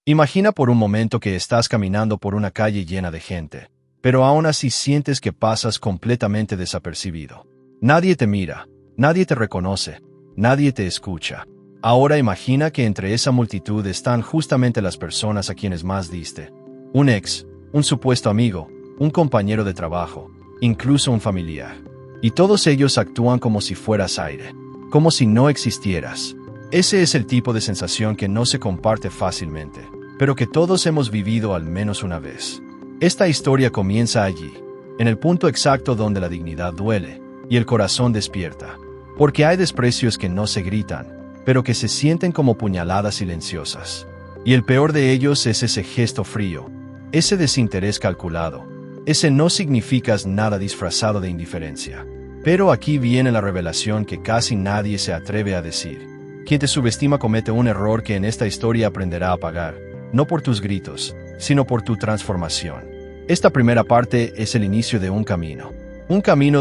Imagina por un momento que estás caminando por una calle llena de gente, pero aún así sientes que pasas completamente desapercibido. Nadie te mira, nadie te reconoce, nadie te escucha. Ahora imagina que entre esa multitud están justamente las personas a quienes más diste. Un ex, un supuesto amigo, un compañero de trabajo, incluso un familiar. Y todos ellos actúan como si fueras aire, como si no existieras. Ese es el tipo de sensación que no se comparte fácilmente, pero que todos hemos vivido al menos una vez. Esta historia comienza allí, en el punto exacto donde la dignidad duele y el corazón despierta. Porque hay desprecios que no se gritan, pero que se sienten como puñaladas silenciosas. Y el peor de ellos es ese gesto frío, ese desinterés calculado, ese no significas nada disfrazado de indiferencia. Pero aquí viene la revelación que casi nadie se atreve a decir. Quien te subestima comete un error que en esta historia aprenderá a pagar, no por tus gritos, sino por tu transformación. Esta primera parte es el inicio de un camino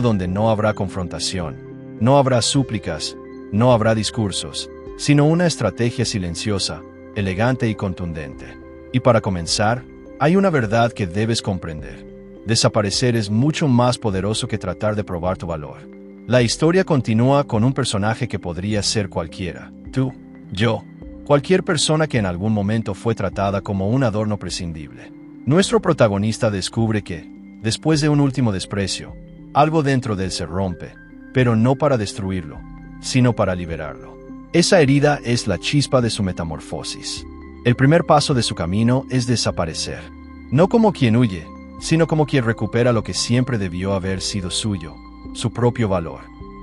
donde no habrá confrontación, no habrá súplicas, no habrá discursos, sino una estrategia silenciosa, elegante y contundente. Y para comenzar, hay una verdad que debes comprender. Desaparecer es mucho más poderoso que tratar de probar tu valor. La historia continúa con un personaje que podría ser cualquiera, tú, yo, cualquier persona que en algún momento fue tratada como un adorno prescindible. Nuestro protagonista descubre que, después de un último desprecio, algo dentro de él se rompe, pero no para destruirlo, sino para liberarlo. Esa herida es la chispa de su metamorfosis. El primer paso de su camino es desaparecer. No como quien huye, sino como quien recupera lo que siempre debió haber sido suyo, su propio valor.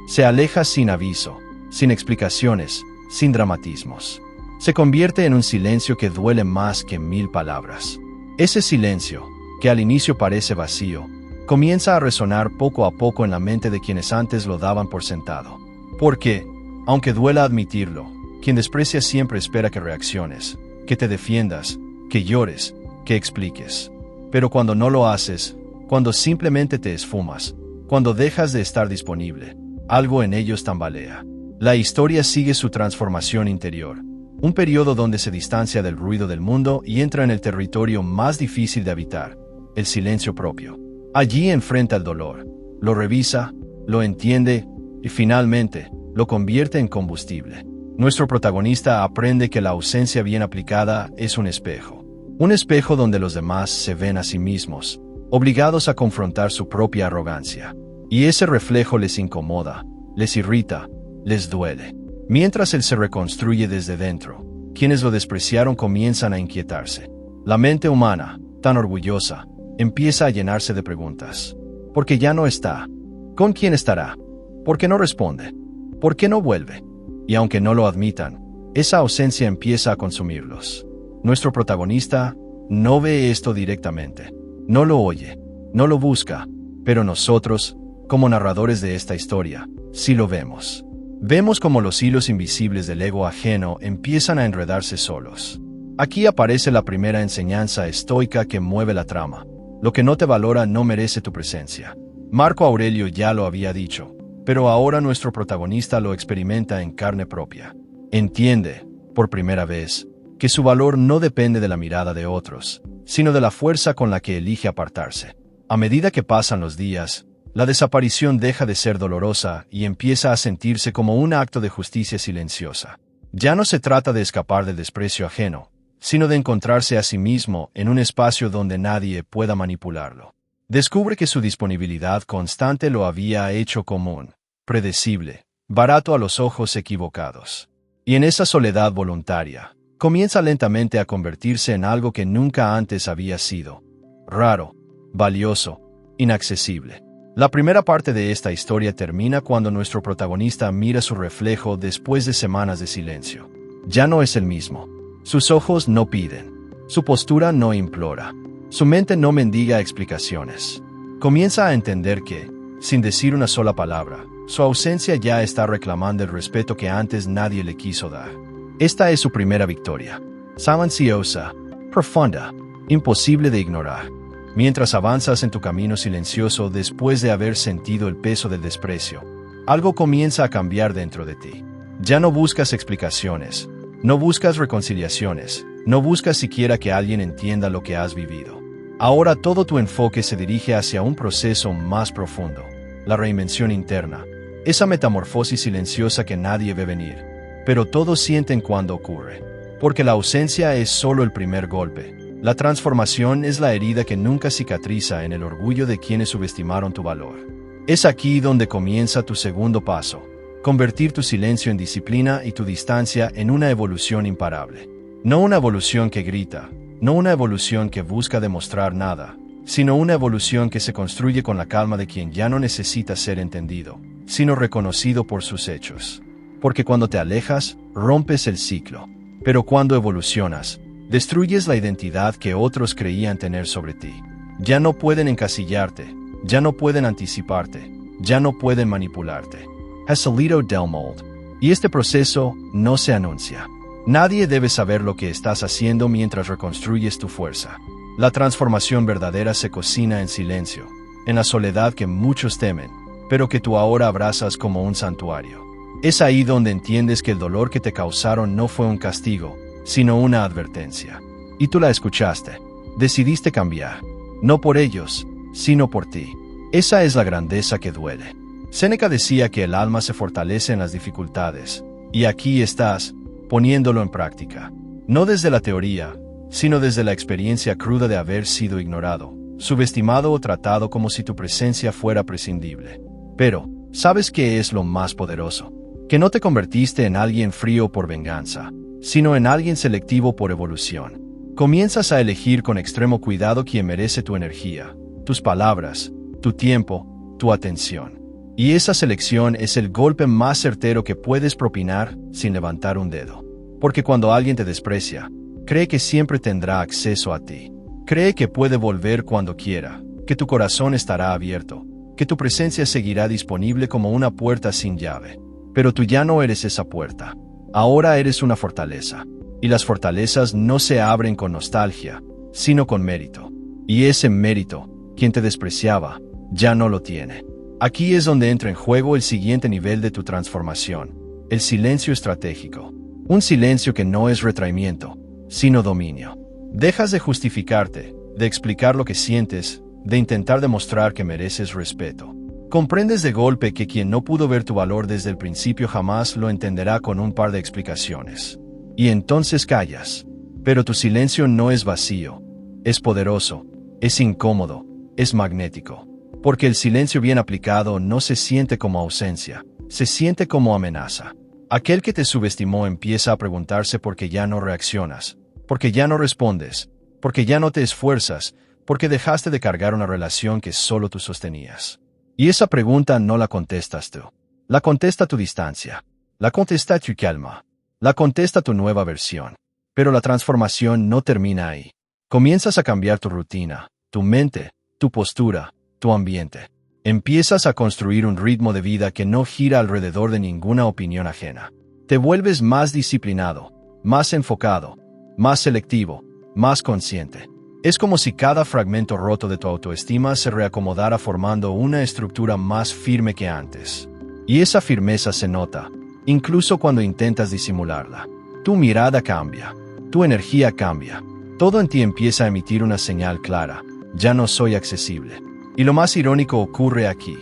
Se aleja sin aviso, sin explicaciones, sin dramatismos. Se convierte en un silencio que duele más que 1000 palabras. Ese silencio, que al inicio parece vacío, comienza a resonar poco a poco en la mente de quienes antes lo daban por sentado. Porque, aunque duela admitirlo, quien desprecia siempre espera que reacciones, que te defiendas, que llores, que expliques. Pero cuando no lo haces, cuando simplemente te esfumas, cuando dejas de estar disponible, algo en ellos tambalea. La historia sigue su transformación interior, un periodo donde se distancia del ruido del mundo y entra en el territorio más difícil de habitar, el silencio propio. Allí enfrenta el dolor, lo revisa, lo entiende y finalmente lo convierte en combustible. Nuestro protagonista aprende que la ausencia bien aplicada es un espejo donde los demás se ven a sí mismos, obligados a confrontar su propia arrogancia. Y ese reflejo les incomoda, les irrita, les duele. Mientras él se reconstruye desde dentro, quienes lo despreciaron comienzan a inquietarse. La mente humana, tan orgullosa, empieza a llenarse de preguntas. ¿Por qué ya no está? ¿Con quién estará? ¿Por qué no responde? ¿Por qué no vuelve? Y aunque no lo admitan, esa ausencia empieza a consumirlos. Nuestro protagonista no ve esto directamente, no lo oye, no lo busca, pero nosotros, como narradores de esta historia, sí lo vemos. Vemos como los hilos invisibles del ego ajeno empiezan a enredarse solos. Aquí aparece la primera enseñanza estoica que mueve la trama. Lo que no te valora no merece tu presencia. Marco Aurelio ya lo había dicho, pero ahora nuestro protagonista lo experimenta en carne propia. Entiende, por primera vez, que su valor no depende de la mirada de otros, sino de la fuerza con la que elige apartarse. A medida que pasan los días, la desaparición deja de ser dolorosa y empieza a sentirse como un acto de justicia silenciosa. Ya no se trata de escapar del desprecio ajeno, sino de encontrarse a sí mismo en un espacio donde nadie pueda manipularlo. Descubre que su disponibilidad constante lo había hecho común, predecible, barato a los ojos equivocados. Y en esa soledad voluntaria, comienza lentamente a convertirse en algo que nunca antes había sido: raro, valioso, inaccesible. La primera parte de esta historia termina cuando nuestro protagonista mira su reflejo después de semanas de silencio. Ya no es el mismo. Sus ojos no piden. Su postura no implora. Su mente no mendiga explicaciones. Comienza a entender que, sin decir una sola palabra, su ausencia ya está reclamando el respeto que antes nadie le quiso dar. Esta es su primera victoria. Silenciosa, profunda, imposible de ignorar. Mientras avanzas en tu camino silencioso después de haber sentido el peso del desprecio, algo comienza a cambiar dentro de ti. Ya no buscas explicaciones, no buscas reconciliaciones, No buscas siquiera que alguien entienda lo que has vivido. Ahora todo tu enfoque se dirige hacia un proceso más profundo, la reinvención interna, esa metamorfosis silenciosa que nadie ve venir, pero todos sienten cuando ocurre. Porque la ausencia es solo el primer golpe. La transformación es la herida que nunca cicatriza en el orgullo de quienes subestimaron tu valor. Es aquí donde comienza tu segundo paso, convertir tu silencio en disciplina y tu distancia en una evolución imparable. No una evolución que grita, no una evolución que busca demostrar nada, sino una evolución que se construye con la calma de quien ya no necesita ser entendido, sino reconocido por sus hechos. Porque cuando te alejas, rompes el ciclo. Pero cuando evolucionas, destruyes la identidad que otros creían tener sobre ti. Ya no pueden encasillarte, ya no pueden anticiparte, ya no pueden manipularte. Has salido del molde. Y este proceso no se anuncia. Nadie debe saber lo que estás haciendo mientras reconstruyes tu fuerza. La transformación verdadera se cocina en silencio, en la soledad que muchos temen, pero que tú ahora abrazas como un santuario. Es ahí donde entiendes que el dolor que te causaron no fue un castigo, sino una advertencia. Y tú la escuchaste. Decidiste cambiar. No por ellos, sino por ti. Esa es la grandeza que duele. Séneca decía que el alma se fortalece en las dificultades. Y aquí estás, poniéndolo en práctica. No desde la teoría, sino desde la experiencia cruda de haber sido ignorado, subestimado o tratado como si tu presencia fuera prescindible. Pero, ¿sabes qué es lo más poderoso? Que no te convertiste en alguien frío por venganza, sino en alguien selectivo por evolución. Comienzas a elegir con extremo cuidado quién merece tu energía, tus palabras, tu tiempo, tu atención. Y esa selección es el golpe más certero que puedes propinar sin levantar un dedo. Porque cuando alguien te desprecia, cree que siempre tendrá acceso a ti. Cree que puede volver cuando quiera, que tu corazón estará abierto, que tu presencia seguirá disponible como una puerta sin llave. Pero tú ya no eres esa puerta. Ahora eres una fortaleza. Y las fortalezas no se abren con nostalgia, sino con mérito. Y ese mérito, quien te despreciaba, ya no lo tiene. Aquí es donde entra en juego el siguiente nivel de tu transformación, el silencio estratégico. Un silencio que no es retraimiento, sino dominio. Dejas de justificarte, de explicar lo que sientes, de intentar demostrar que mereces respeto. Comprendes de golpe que quien no pudo ver tu valor desde el principio jamás lo entenderá con un par de explicaciones. Y entonces callas. Pero tu silencio no es vacío, es poderoso, es incómodo, es magnético. Porque el silencio bien aplicado no se siente como ausencia, se siente como amenaza. Aquel que te subestimó empieza a preguntarse por qué ya no reaccionas, porque ya no respondes, porque ya no te esfuerzas, porque dejaste de cargar una relación que solo tú sostenías. Y esa pregunta no la contestas tú. La contesta tu distancia. La contesta tu calma. La contesta tu nueva versión. Pero la transformación no termina ahí. Comienzas a cambiar tu rutina, tu mente, tu postura, tu ambiente. Empiezas a construir un ritmo de vida que no gira alrededor de ninguna opinión ajena. Te vuelves más disciplinado, más enfocado, más selectivo, más consciente. Es como si cada fragmento roto de tu autoestima se reacomodara formando una estructura más firme que antes. Y esa firmeza se nota, incluso cuando intentas disimularla. Tu mirada cambia, tu energía cambia. Todo en ti empieza a emitir una señal clara: ya no soy accesible. Y lo más irónico ocurre aquí.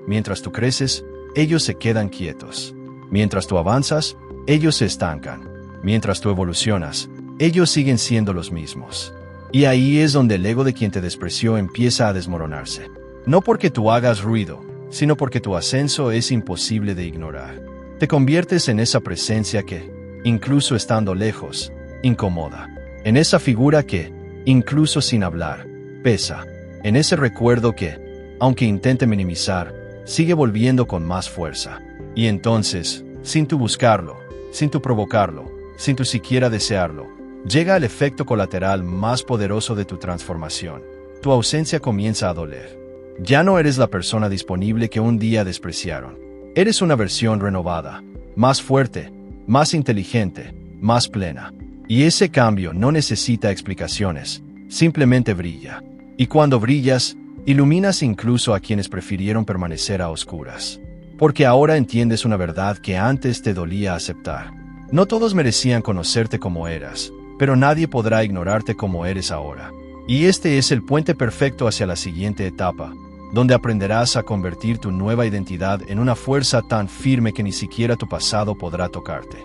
Mientras tú creces, ellos se quedan quietos. Mientras tú avanzas, ellos se estancan. Mientras tú evolucionas, ellos siguen siendo los mismos. Y ahí es donde el ego de quien te despreció empieza a desmoronarse. No porque tú hagas ruido, sino porque tu ascenso es imposible de ignorar. Te conviertes en esa presencia que, incluso estando lejos, incomoda. En esa figura que, incluso sin hablar, pesa. En ese recuerdo que, aunque intente minimizar, sigue volviendo con más fuerza. Y entonces, sin tú buscarlo, sin tú provocarlo, sin tú siquiera desearlo, llega el efecto colateral más poderoso de tu transformación. Tu ausencia comienza a doler. Ya no eres la persona disponible que un día despreciaron. Eres una versión renovada, más fuerte, más inteligente, más plena. Y ese cambio no necesita explicaciones, simplemente brilla. Y cuando brillas, iluminas incluso a quienes prefirieron permanecer a oscuras. Porque ahora entiendes una verdad que antes te dolía aceptar. No todos merecían conocerte como eras, pero nadie podrá ignorarte como eres ahora. Y este es el puente perfecto hacia la siguiente etapa, donde aprenderás a convertir tu nueva identidad en una fuerza tan firme que ni siquiera tu pasado podrá tocarte.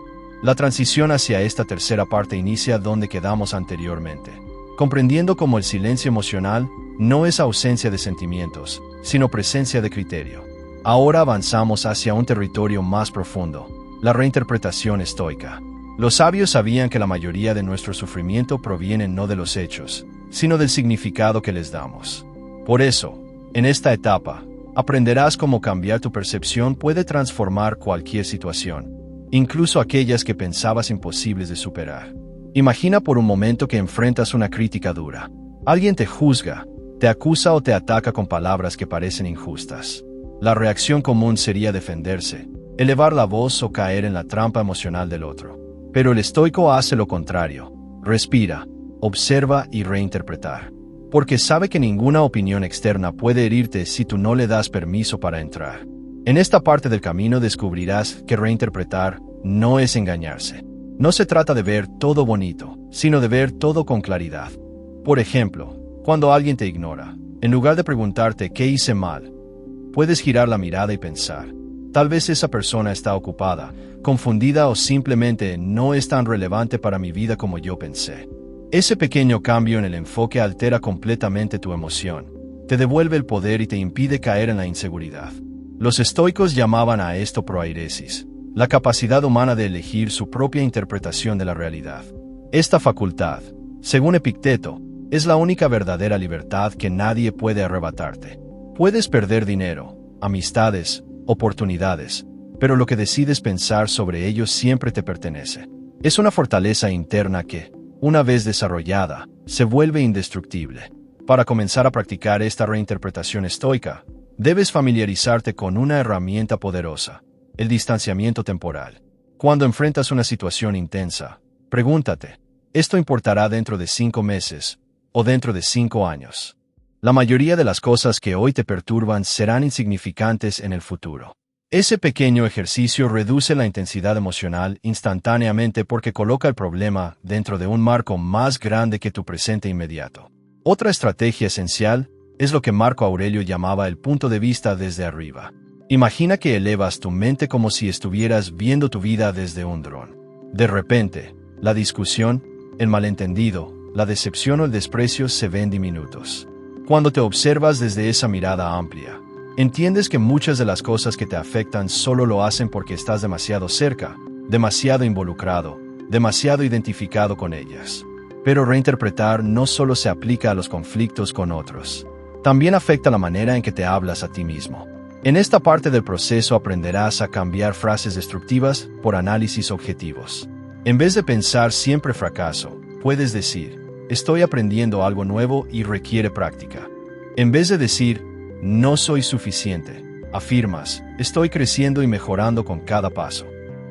La transición hacia esta tercera parte inicia donde quedamos anteriormente, comprendiendo cómo el silencio emocional no es ausencia de sentimientos, sino presencia de criterio. Ahora avanzamos hacia un territorio más profundo, la reinterpretación estoica. Los sabios sabían que la mayoría de nuestro sufrimiento proviene no de los hechos, sino del significado que les damos. Por eso, en esta etapa, aprenderás cómo cambiar tu percepción puede transformar cualquier situación, incluso aquellas que pensabas imposibles de superar. Imagina por un momento que enfrentas una crítica dura. Alguien te juzga, te acusa o te ataca con palabras que parecen injustas. La reacción común sería defenderse, elevar la voz o caer en la trampa emocional del otro. Pero el estoico hace lo contrario. Respira, observa y reinterpretar. Porque sabe que ninguna opinión externa puede herirte si tú no le das permiso para entrar. En esta parte del camino descubrirás que reinterpretar no es engañarse. No se trata de ver todo bonito, sino de ver todo con claridad. Por ejemplo, cuando alguien te ignora, en lugar de preguntarte ¿qué hice mal?, puedes girar la mirada y pensar, tal vez esa persona está ocupada, confundida o simplemente no es tan relevante para mi vida como yo pensé. Ese pequeño cambio en el enfoque altera completamente tu emoción, te devuelve el poder y te impide caer en la inseguridad. Los estoicos llamaban a esto proairesis, la capacidad humana de elegir su propia interpretación de la realidad. Esta facultad, según Epicteto, es la única verdadera libertad que nadie puede arrebatarte. Puedes perder dinero, amistades, oportunidades, pero lo que decides pensar sobre ellos siempre te pertenece. Es una fortaleza interna que, una vez desarrollada, se vuelve indestructible. Para comenzar a practicar esta reinterpretación estoica, debes familiarizarte con una herramienta poderosa, el distanciamiento temporal. Cuando enfrentas una situación intensa, pregúntate, ¿esto importará dentro de 5 meses o dentro de 5 años? La mayoría de las cosas que hoy te perturban serán insignificantes en el futuro. Ese pequeño ejercicio reduce la intensidad emocional instantáneamente porque coloca el problema dentro de un marco más grande que tu presente inmediato. Otra estrategia esencial es lo que Marco Aurelio llamaba el punto de vista desde arriba. Imagina que elevas tu mente como si estuvieras viendo tu vida desde un dron. De repente, la discusión, el malentendido, la decepción o el desprecio se ven diminutos. Cuando te observas desde esa mirada amplia, entiendes que muchas de las cosas que te afectan solo lo hacen porque estás demasiado cerca, demasiado involucrado, demasiado identificado con ellas. Pero reinterpretar no solo se aplica a los conflictos con otros, también afecta la manera en que te hablas a ti mismo. En esta parte del proceso aprenderás a cambiar frases destructivas por análisis objetivos. En vez de pensar siempre fracaso, puedes decir, estoy aprendiendo algo nuevo y requiere práctica. En vez de decir, no soy suficiente, afirmas, estoy creciendo y mejorando con cada paso.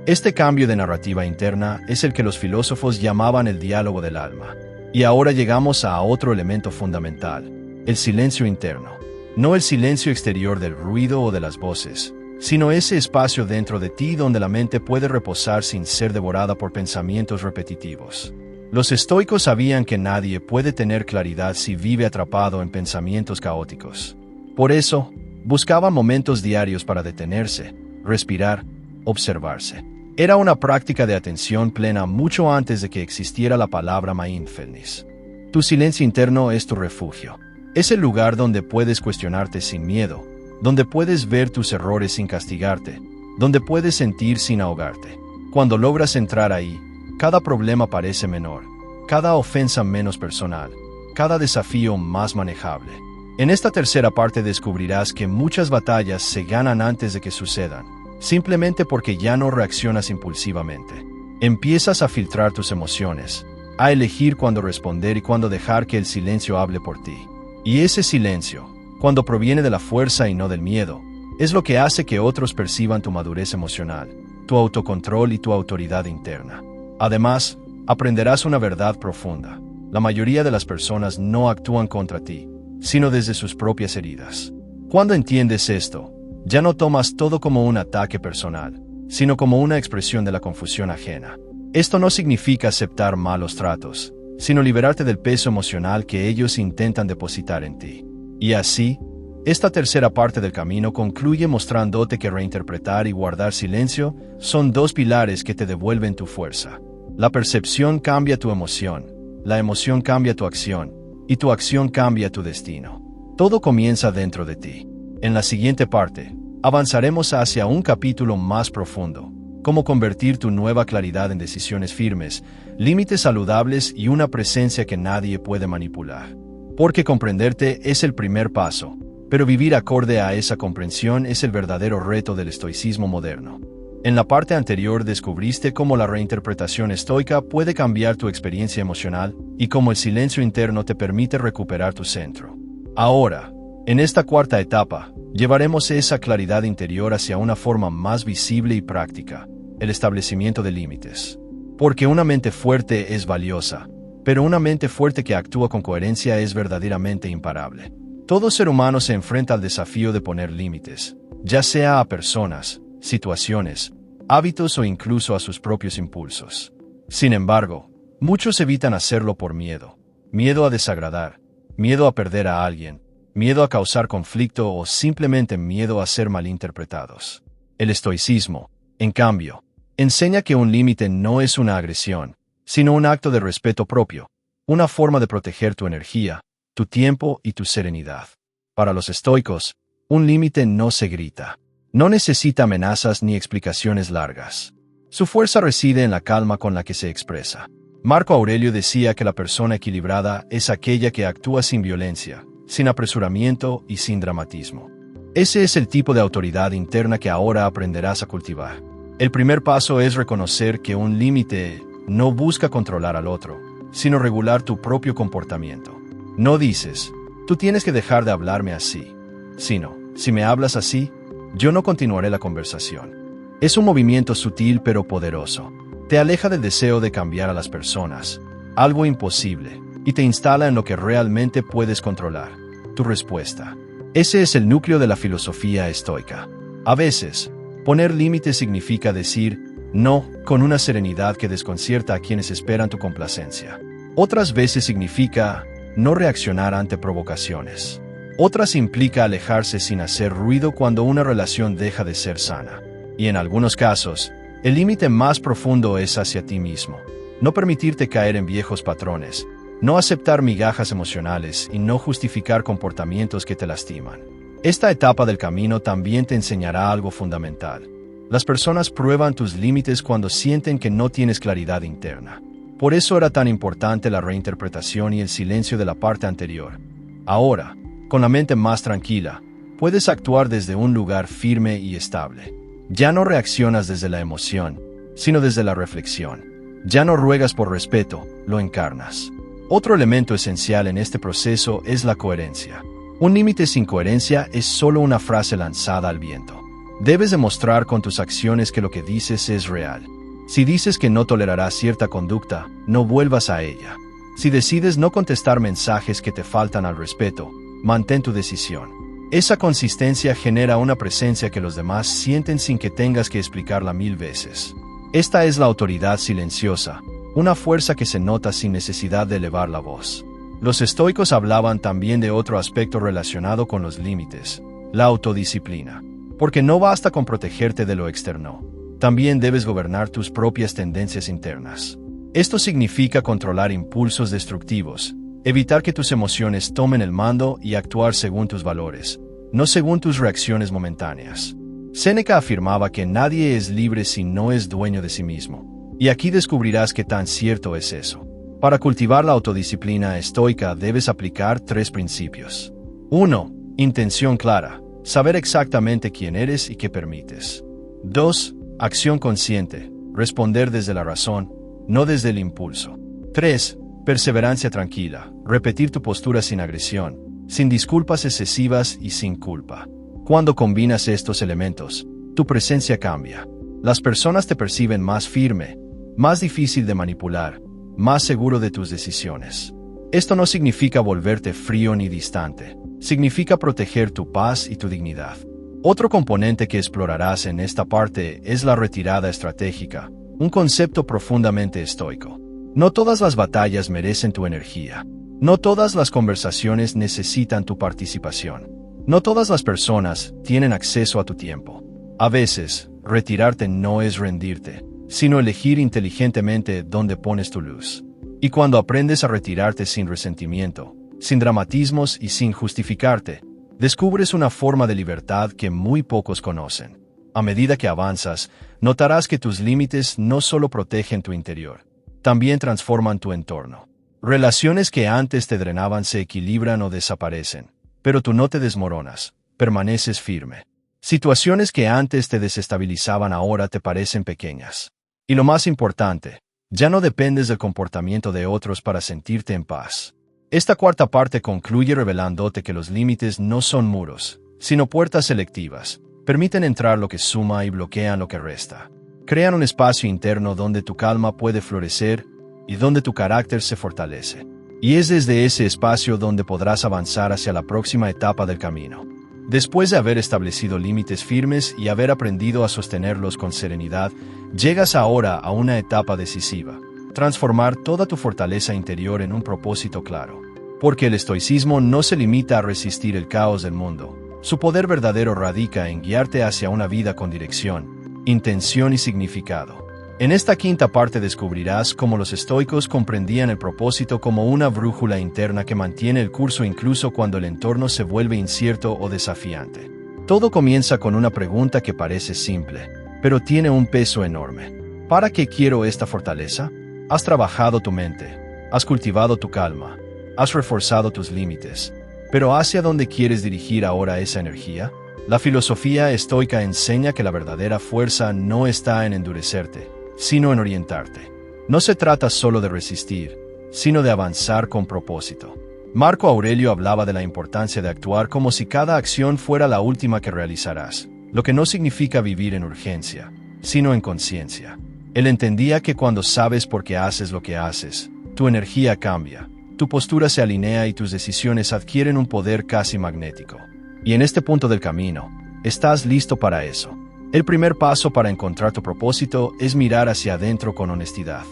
Este cambio de narrativa interna es el que los filósofos llamaban el diálogo del alma. Y ahora llegamos a otro elemento fundamental, el silencio interno. No el silencio exterior del ruido o de las voces, sino ese espacio dentro de ti donde la mente puede reposar sin ser devorada por pensamientos repetitivos. Los estoicos sabían que nadie puede tener claridad si vive atrapado en pensamientos caóticos. Por eso, buscaban momentos diarios para detenerse, respirar, observarse. Era una práctica de atención plena mucho antes de que existiera la palabra mindfulness. Tu silencio interno es tu refugio. Es el lugar donde puedes cuestionarte sin miedo, donde puedes ver tus errores sin castigarte, donde puedes sentir sin ahogarte. Cuando logras entrar ahí, cada problema parece menor, cada ofensa menos personal, cada desafío más manejable. En esta tercera parte descubrirás que muchas batallas se ganan antes de que sucedan, simplemente porque ya no reaccionas impulsivamente. Empiezas a filtrar tus emociones, a elegir cuándo responder y cuándo dejar que el silencio hable por ti. Y ese silencio, cuando proviene de la fuerza y no del miedo, es lo que hace que otros perciban tu madurez emocional, tu autocontrol y tu autoridad interna. Además, aprenderás una verdad profunda. La mayoría de las personas no actúan contra ti, sino desde sus propias heridas. Cuando entiendes esto, ya no tomas todo como un ataque personal, sino como una expresión de la confusión ajena. Esto no significa aceptar malos tratos, sino liberarte del peso emocional que ellos intentan depositar en ti. Y así, esta tercera parte del camino concluye mostrándote que reinterpretar y guardar silencio son dos pilares que te devuelven tu fuerza. La percepción cambia tu emoción, la emoción cambia tu acción, y tu acción cambia tu destino. Todo comienza dentro de ti. En la siguiente parte, avanzaremos hacia un capítulo más profundo: cómo convertir tu nueva claridad en decisiones firmes, límites saludables y una presencia que nadie puede manipular. Porque comprenderte es el primer paso, pero vivir acorde a esa comprensión es el verdadero reto del estoicismo moderno. En la parte anterior descubriste cómo la reinterpretación estoica puede cambiar tu experiencia emocional y cómo el silencio interno te permite recuperar tu centro. Ahora, en esta cuarta etapa, llevaremos esa claridad interior hacia una forma más visible y práctica: el establecimiento de límites. Porque una mente fuerte es valiosa, pero una mente fuerte que actúa con coherencia es verdaderamente imparable. Todo ser humano se enfrenta al desafío de poner límites, ya sea a personas, situaciones, hábitos o incluso a sus propios impulsos. Sin embargo, muchos evitan hacerlo por miedo. Miedo a desagradar, miedo a perder a alguien, miedo a causar conflicto o simplemente miedo a ser malinterpretados. El estoicismo, en cambio, enseña que un límite no es una agresión, sino un acto de respeto propio, una forma de proteger tu energía, tu tiempo y tu serenidad. Para los estoicos, un límite no se grita. No necesita amenazas ni explicaciones largas. Su fuerza reside en la calma con la que se expresa. Marco Aurelio decía que la persona equilibrada es aquella que actúa sin violencia, sin apresuramiento y sin dramatismo. Ese es el tipo de autoridad interna que ahora aprenderás a cultivar. El primer paso es reconocer que un límite no busca controlar al otro, sino regular tu propio comportamiento. No dices, tú tienes que dejar de hablarme así, sino, si me hablas así, yo no continuaré la conversación. Es un movimiento sutil pero poderoso. Te aleja del deseo de cambiar a las personas, algo imposible, y te instala en lo que realmente puedes controlar: tu respuesta. Ese es el núcleo de la filosofía estoica. A veces, poner límites significa decir no con una serenidad que desconcierta a quienes esperan tu complacencia. Otras veces significa no reaccionar ante provocaciones. Otras implica alejarse sin hacer ruido cuando una relación deja de ser sana. Y en algunos casos, el límite más profundo es hacia ti mismo. No permitirte caer en viejos patrones, no aceptar migajas emocionales y no justificar comportamientos que te lastiman. Esta etapa del camino también te enseñará algo fundamental. Las personas prueban tus límites cuando sienten que no tienes claridad interna. Por eso era tan importante la reinterpretación y el silencio de la parte anterior. Ahora, con la mente más tranquila, puedes actuar desde un lugar firme y estable. Ya no reaccionas desde la emoción, sino desde la reflexión. Ya no ruegas por respeto, lo encarnas. Otro elemento esencial en este proceso es la coherencia. Un límite sin coherencia es solo una frase lanzada al viento. Debes demostrar con tus acciones que lo que dices es real. Si dices que no tolerarás cierta conducta, no vuelvas a ella. Si decides no contestar mensajes que te faltan al respeto, mantén tu decisión. Esa consistencia genera una presencia que los demás sienten sin que tengas que explicarla 1000 veces. Esta es la autoridad silenciosa, una fuerza que se nota sin necesidad de elevar la voz. Los estoicos hablaban también de otro aspecto relacionado con los límites: la autodisciplina. Porque no basta con protegerte de lo externo. También debes gobernar tus propias tendencias internas. Esto significa controlar impulsos destructivos, evitar que tus emociones tomen el mando y actuar según tus valores, no según tus reacciones momentáneas. Séneca afirmaba que nadie es libre si no es dueño de sí mismo. Y aquí descubrirás qué tan cierto es eso. Para cultivar la autodisciplina estoica debes aplicar 3 principios. 1. Intención clara. Saber exactamente quién eres y qué permites. 2. Acción consciente. Responder desde la razón, no desde el impulso. 3. Perseverancia tranquila. Repetir tu postura sin agresión, sin disculpas excesivas y sin culpa. Cuando combinas estos elementos, tu presencia cambia. Las personas te perciben más firme, más difícil de manipular, más seguro de tus decisiones. Esto no significa volverte frío ni distante. Significa proteger tu paz y tu dignidad. Otro componente que explorarás en esta parte es la retirada estratégica, Un concepto profundamente estoico. No todas las batallas merecen tu energía. No todas las conversaciones necesitan tu participación. No todas las personas tienen acceso a tu tiempo. A veces, retirarte no es rendirte, sino elegir inteligentemente dónde pones tu luz. Y cuando aprendes a retirarte sin resentimiento, sin dramatismos y sin justificarte, descubres una forma de libertad que muy pocos conocen. A medida que avanzas, notarás que tus límites no solo protegen tu interior, también transforman tu entorno. Relaciones que antes te drenaban se equilibran o desaparecen, pero tú no te desmoronas, permaneces firme. Situaciones que antes te desestabilizaban ahora te parecen pequeñas. Y lo más importante, ya no dependes del comportamiento de otros para sentirte en paz. Esta cuarta parte concluye revelándote que los límites no son muros, sino puertas selectivas. Permiten entrar lo que suma y bloquean lo que resta. Crean un espacio interno donde tu calma puede florecer y donde tu carácter se fortalece. Y es desde ese espacio donde podrás avanzar hacia la próxima etapa del camino. Después de haber establecido límites firmes y haber aprendido a sostenerlos con serenidad, llegas ahora a una etapa decisiva: transformar toda tu fortaleza interior en un propósito claro. Porque el estoicismo no se limita a resistir el caos del mundo. Su poder verdadero radica en guiarte hacia una vida con dirección, intención y significado. En esta quinta parte descubrirás cómo los estoicos comprendían el propósito como una brújula interna que mantiene el curso incluso cuando el entorno se vuelve incierto o desafiante. Todo comienza con una pregunta que parece simple, pero tiene un peso enorme. ¿Para qué quiero esta fortaleza? Has trabajado tu mente, has cultivado tu calma, has reforzado tus límites. ¿Pero hacia dónde quieres dirigir ahora esa energía? La filosofía estoica enseña que la verdadera fuerza no está en endurecerte, sino en orientarte. No se trata solo de resistir, sino de avanzar con propósito. Marco Aurelio hablaba de la importancia de actuar como si cada acción fuera la última que realizarás, lo que no significa vivir en urgencia, sino en conciencia. Él entendía que cuando sabes por qué haces lo que haces, tu energía cambia. Tu postura se alinea y tus decisiones adquieren un poder casi magnético. Y en este punto del camino, estás listo para eso. El primer paso para encontrar tu propósito es mirar hacia adentro con honestidad.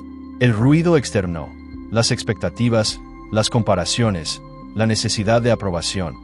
El ruido externo, las expectativas, las comparaciones, la necesidad de aprobación,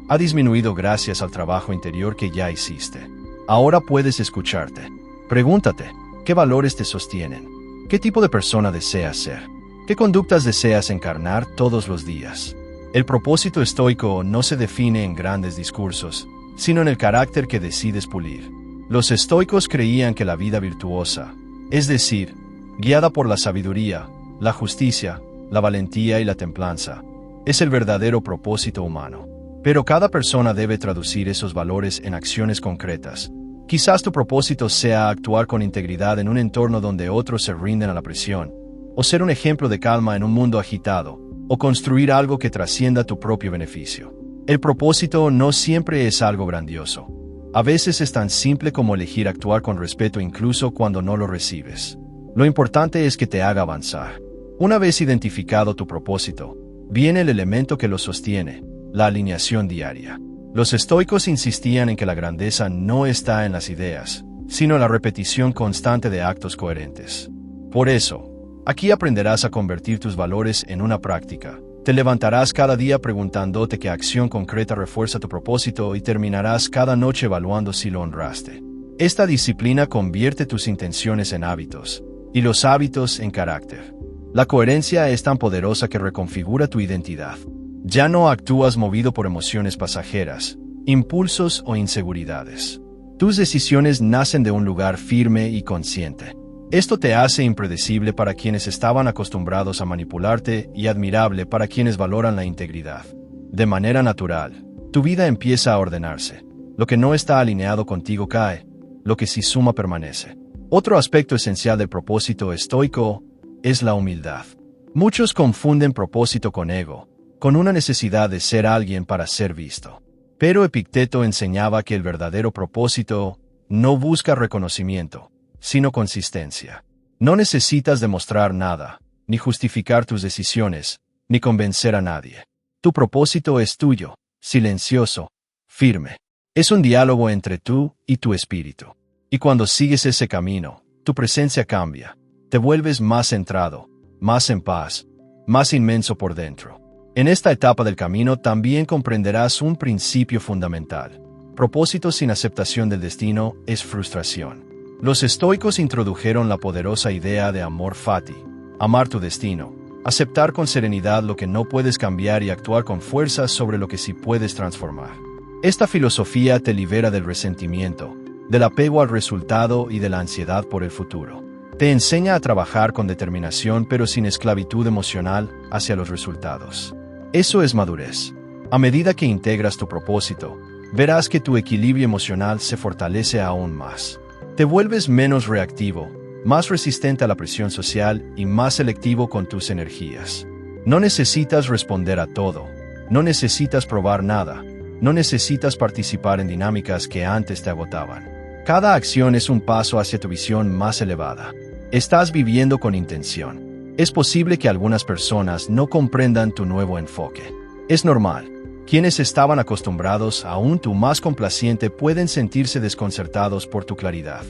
ha disminuido gracias al trabajo interior que ya hiciste. Ahora puedes escucharte. Pregúntate, ¿qué valores te sostienen? ¿Qué tipo de persona deseas ser? ¿Qué conductas deseas encarnar todos los días? El propósito estoico no se define en grandes discursos, sino en el carácter que decides pulir. Los estoicos creían que la vida virtuosa, es decir, guiada por la sabiduría, la justicia, la valentía y la templanza, es el verdadero propósito humano. Pero cada persona debe traducir esos valores en acciones concretas. Quizás tu propósito sea actuar con integridad en un entorno donde otros se rinden a la presión, o ser un ejemplo de calma en un mundo agitado, o construir algo que trascienda tu propio beneficio. El propósito no siempre es algo grandioso. A veces es tan simple como elegir actuar con respeto incluso cuando no lo recibes. Lo importante es que te haga avanzar. Una vez identificado tu propósito, viene el elemento que lo sostiene, la alineación diaria. Los estoicos insistían en que la grandeza no está en las ideas, sino en la repetición constante de actos coherentes. Por eso, aquí aprenderás a convertir tus valores en una práctica. Te levantarás cada día preguntándote qué acción concreta refuerza tu propósito y terminarás cada noche evaluando si lo honraste. Esta disciplina convierte tus intenciones en hábitos, y los hábitos en carácter. La coherencia es tan poderosa que reconfigura tu identidad. Ya no actúas movido por emociones pasajeras, impulsos o inseguridades. Tus decisiones nacen de un lugar firme y consciente. Esto te hace impredecible para quienes estaban acostumbrados a manipularte y admirable para quienes valoran la integridad. De manera natural, tu vida empieza a ordenarse. Lo que no está alineado contigo cae, lo que sí suma permanece. Otro aspecto esencial del propósito estoico es la humildad. Muchos confunden propósito con ego, con una necesidad de ser alguien para ser visto. Pero Epicteto enseñaba que el verdadero propósito no busca reconocimiento, sino consistencia. No necesitas demostrar nada, ni justificar tus decisiones, ni convencer a nadie. Tu propósito es tuyo, silencioso, firme. Es un diálogo entre tú y tu espíritu. Y cuando sigues ese camino, tu presencia cambia. Te vuelves más centrado, más en paz, más inmenso por dentro. En esta etapa del camino también comprenderás un principio fundamental. Propósito sin aceptación del destino es frustración. Los estoicos introdujeron la poderosa idea de amor fati, amar tu destino, aceptar con serenidad lo que no puedes cambiar y actuar con fuerza sobre lo que sí puedes transformar. Esta filosofía te libera del resentimiento, del apego al resultado y de la ansiedad por el futuro. Te enseña a trabajar con determinación pero sin esclavitud emocional hacia los resultados. Eso es madurez. A medida que integras tu propósito, verás que tu equilibrio emocional se fortalece aún más. Te vuelves menos reactivo, más resistente a la presión social y más selectivo con tus energías. No necesitas responder a todo, no necesitas probar nada, no necesitas participar en dinámicas que antes te agotaban. Cada acción es un paso hacia tu visión más elevada. Estás viviendo con intención. Es posible que algunas personas no comprendan tu nuevo enfoque. Es normal. Quienes estaban acostumbrados a un tú más complaciente pueden sentirse desconcertados por tu claridad.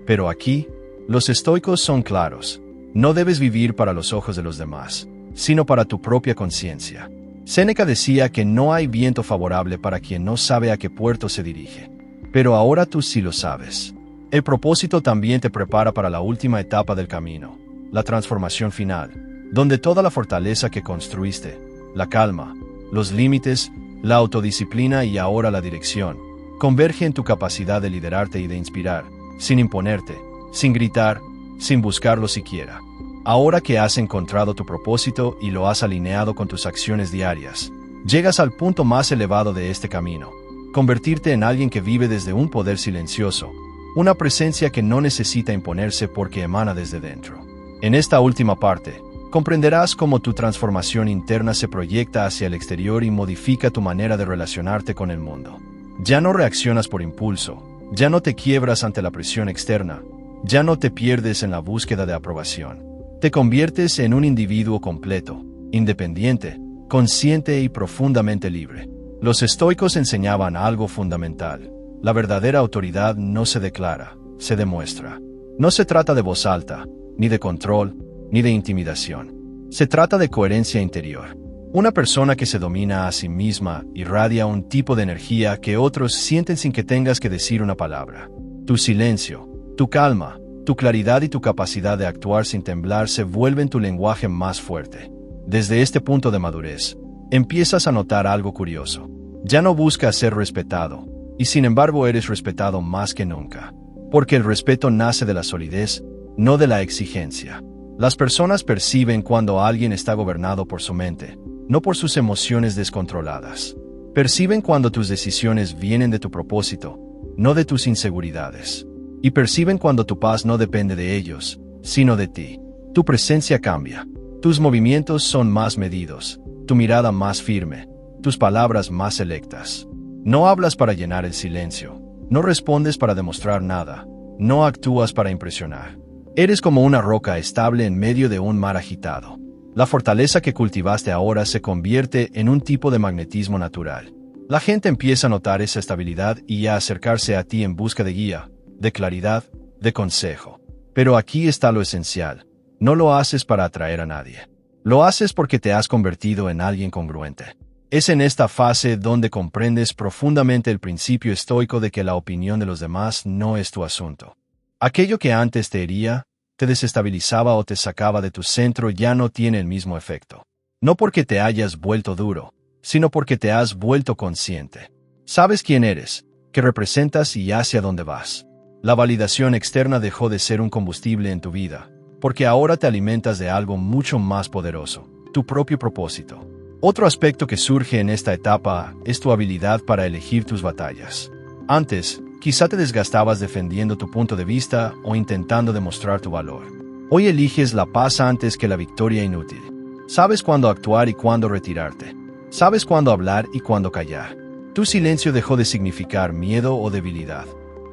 Pero aquí, los estoicos son claros. No debes vivir para los ojos de los demás, sino para tu propia conciencia. Séneca decía que no hay viento favorable para quien no sabe a qué puerto se dirige. Pero ahora tú sí lo sabes. El propósito también te prepara para la última etapa del camino, la transformación final, donde toda la fortaleza que construiste, la calma, los límites, la autodisciplina y ahora la dirección, converge en tu capacidad de liderarte y de inspirar, sin imponerte, sin gritar, sin buscarlo siquiera. Ahora que has encontrado tu propósito y lo has alineado con tus acciones diarias, llegas al punto más elevado de este camino, convertirte en alguien que vive desde un poder silencioso, una presencia que no necesita imponerse porque emana desde dentro. En esta última parte, comprenderás cómo tu transformación interna se proyecta hacia el exterior y modifica tu manera de relacionarte con el mundo. Ya no reaccionas por impulso, ya no te quiebras ante la presión externa, ya no te pierdes en la búsqueda de aprobación. Te conviertes en un individuo completo, independiente, consciente y profundamente libre. Los estoicos enseñaban algo fundamental. La verdadera autoridad no se declara, se demuestra. No se trata de voz alta, ni de control, ni de intimidación. Se trata de coherencia interior. Una persona que se domina a sí misma irradia un tipo de energía que otros sienten sin que tengas que decir una palabra. Tu silencio, tu calma, tu claridad y tu capacidad de actuar sin temblar se vuelven tu lenguaje más fuerte. Desde este punto de madurez, empiezas a notar algo curioso. Ya no buscas ser respetado, y sin embargo eres respetado más que nunca. Porque el respeto nace de la solidez, no de la exigencia. Las personas perciben cuando alguien está gobernado por su mente, no por sus emociones descontroladas. Perciben cuando tus decisiones vienen de tu propósito, no de tus inseguridades. Y perciben cuando tu paz no depende de ellos, sino de ti. Tu presencia cambia. Tus movimientos son más medidos, tu mirada más firme, tus palabras más selectas. No hablas para llenar el silencio, no respondes para demostrar nada, no actúas para impresionar. Eres como una roca estable en medio de un mar agitado. La fortaleza que cultivaste ahora se convierte en un tipo de magnetismo natural. La gente empieza a notar esa estabilidad y a acercarse a ti en busca de guía, de claridad, de consejo. Pero aquí está lo esencial. No lo haces para atraer a nadie. Lo haces porque te has convertido en alguien congruente. Es en esta fase donde comprendes profundamente el principio estoico de que la opinión de los demás no es tu asunto. Aquello que antes te hería, te desestabilizaba o te sacaba de tu centro ya no tiene el mismo efecto. No porque te hayas vuelto duro, sino porque te has vuelto consciente. Sabes quién eres, qué representas y hacia dónde vas. La validación externa dejó de ser un combustible en tu vida, porque ahora te alimentas de algo mucho más poderoso, tu propio propósito. Otro aspecto que surge en esta etapa es tu habilidad para elegir tus batallas. Antes, quizá te desgastabas defendiendo tu punto de vista o intentando demostrar tu valor. Hoy eliges la paz antes que la victoria inútil. Sabes cuándo actuar y cuándo retirarte. Sabes cuándo hablar y cuándo callar. Tu silencio dejó de significar miedo o debilidad.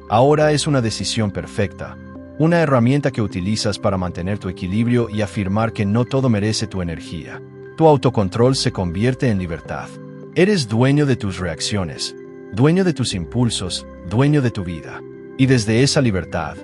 Ahora es una decisión perfecta, una herramienta que utilizas para mantener tu equilibrio y afirmar que no todo merece tu energía. Tu autocontrol se convierte en libertad. Eres dueño de tus reacciones, dueño de tus impulsos, dueño de tu vida. Y desde esa libertad,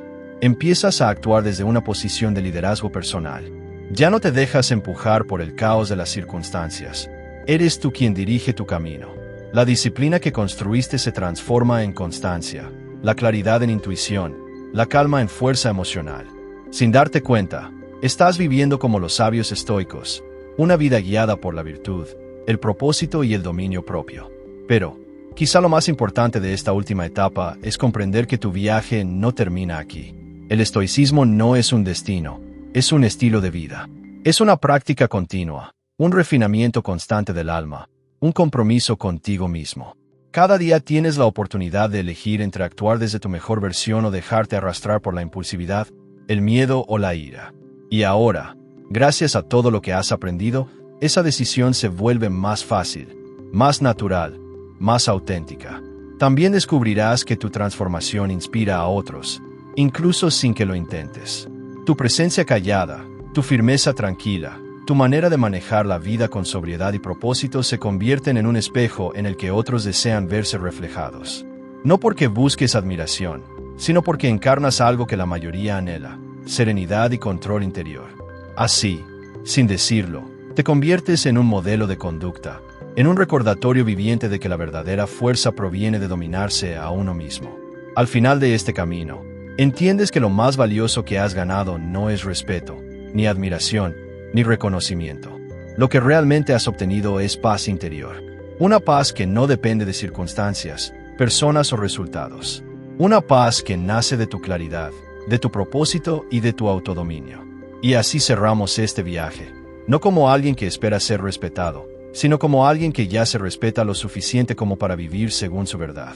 Empiezas a actuar desde una posición de liderazgo personal. Ya no te dejas empujar por el caos de las circunstancias. Eres tú quien dirige tu camino. La disciplina que construiste se transforma en constancia, la claridad en intuición, la calma en fuerza emocional. Sin darte cuenta, estás viviendo como los sabios estoicos, una vida guiada por la virtud, el propósito y el dominio propio. Pero, quizá lo más importante de esta última etapa es comprender que tu viaje no termina aquí. El estoicismo no es un destino, es un estilo de vida. Es una práctica continua, un refinamiento constante del alma, un compromiso contigo mismo. Cada día tienes la oportunidad de elegir entre actuar desde tu mejor versión o dejarte arrastrar por la impulsividad, el miedo o la ira. Y ahora, gracias a todo lo que has aprendido, esa decisión se vuelve más fácil, más natural, más auténtica. También descubrirás que tu transformación inspira a otros, incluso sin que lo intentes. Tu presencia callada, tu firmeza tranquila, tu manera de manejar la vida con sobriedad y propósito se convierten en un espejo en el que otros desean verse reflejados. No porque busques admiración, sino porque encarnas algo que la mayoría anhela: serenidad y control interior. Así, sin decirlo, te conviertes en un modelo de conducta, en un recordatorio viviente de que la verdadera fuerza proviene de dominarse a uno mismo. Al final de este camino, entiendes que lo más valioso que has ganado no es respeto, ni admiración, ni reconocimiento. Lo que realmente has obtenido es paz interior. Una paz que no depende de circunstancias, personas o resultados. Una paz que nace de tu claridad, de tu propósito y de tu autodominio. Y así cerramos este viaje, no como alguien que espera ser respetado, sino como alguien que ya se respeta lo suficiente como para vivir según su verdad.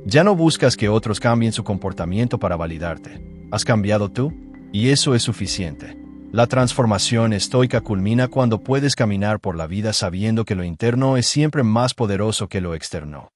Ya no buscas que otros cambien su comportamiento para validarte. Has cambiado tú, y eso es suficiente. La transformación estoica culmina cuando puedes caminar por la vida sabiendo que lo interno es siempre más poderoso que lo externo.